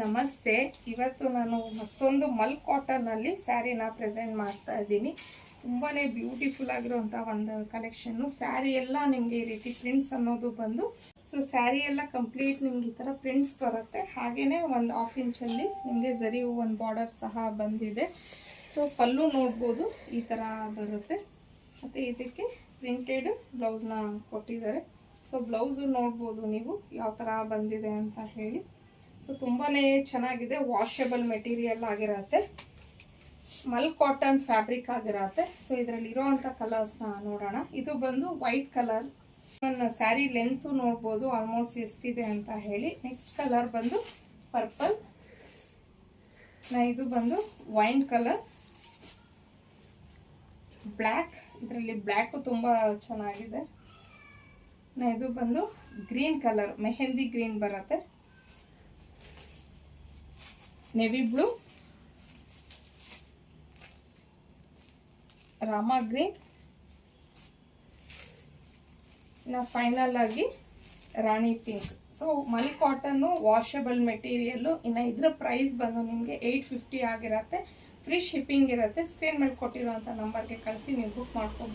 ನಮಸ್ತೆ. ಇವತ್ತು ನಾನು ಮತ್ತೊಂದು ಮಲ್ ಕಾಟನ್ನಲ್ಲಿ ಸ್ಯಾರಿನ ಪ್ರೆಸೆಂಟ್ ಮಾಡ್ತಾ ಇದ್ದೀನಿ. ತುಂಬಾ ಬ್ಯೂಟಿಫುಲ್ ಆಗಿರುವಂಥ ಒಂದು ಕಲೆಕ್ಷನ್ನು. ಸ್ಯಾರಿ ಎಲ್ಲ ನಿಮಗೆ ಈ ರೀತಿ ಪ್ರಿಂಟ್ಸ್ ಅನ್ನೋದು ಬಂದು, ಸೊ ಸ್ಯಾರಿ ಎಲ್ಲ ಕಂಪ್ಲೀಟ್ ನಿಮ್ಗೆ ಈ ಥರ ಪ್ರಿಂಟ್ಸ್ ಬರುತ್ತೆ. ಹಾಗೆಯೇ ಒಂದು 1/2 ಇಂಚಲ್ಲಿ ನಿಮಗೆ ಝರಿ ಒಂದು ಬಾರ್ಡರ್ ಸಹ ಬಂದಿದೆ. ಸೊ ಪಲ್ಲು ನೋಡ್ಬೋದು, ಈ ಥರ ಬರುತ್ತೆ. ಮತ್ತು ಇದಕ್ಕೆ ಪ್ರಿಂಟೆಡ್ ಬ್ಲೌಸ್ನ ಕೊಟ್ಟಿದ್ದಾರೆ. ಸೊ ಬ್ಲೌಸು ನೋಡ್ಬೋದು ನೀವು ಯಾವ ಥರ ಬಂದಿದೆ ಅಂತ ಹೇಳಿ. ಸೊ ತುಂಬಾ ಚೆನ್ನಾಗಿದೆ. ವಾಷೆಬಲ್ ಮೆಟೀರಿಯಲ್ ಆಗಿರತ್ತೆ, ಮಲ್ ಕಾಟನ್ ಫ್ಯಾಬ್ರಿಕ್ ಆಗಿರತ್ತೆ. ಸೊ ಇದರಲ್ಲಿ ಇರೋವಂಥ ಕಲರ್ಸ್ನ ನೋಡೋಣ. ಇದು ಬಂದು ವೈಟ್ ಕಲರ್. ನನ್ನ ಸ್ಯಾರಿ ಲೆಂತು ನೋಡ್ಬೋದು ಆಲ್ಮೋಸ್ಟ್ ಎಷ್ಟಿದೆ ಅಂತ ಹೇಳಿ. ನೆಕ್ಸ್ಟ್ ಕಲರ್ ಬಂದು ಪರ್ಪಲ್. ಇದು ಬಂದು ವೈನ್ ಕಲರ್, ಬ್ಲ್ಯಾಕ್. ಇದರಲ್ಲಿ ಬ್ಲ್ಯಾಕು ತುಂಬ ಚೆನ್ನಾಗಿದೆ. ಇದು ಬಂದು ಗ್ರೀನ್ ಕಲರ್, ಮೆಹಂದಿ ಗ್ರೀನ್ ಬರುತ್ತೆ. Navy blue, Rama green, final ಆಗಿ Rani pink. So mul cotton washable material. ಇನ್ನು ಇದರ ಪ್ರೈಸ್ ಬಂದು ನಿಮಗೆ 850 ಆಗಿರುತ್ತೆ. ಫ್ರೀ ಶಿಪ್ಪಿಂಗ್ ಇರುತ್ತೆ. ಸ್ಕ್ರೀನ್ ಮೇಲೆ ಕೊಟ್ಟಿರುವಂಥ ನಂಬರ್ಗೆ ಕಳಿಸಿ ನೀವು ಬುಕ್ ಮಾಡ್ಕೋಬೋದು.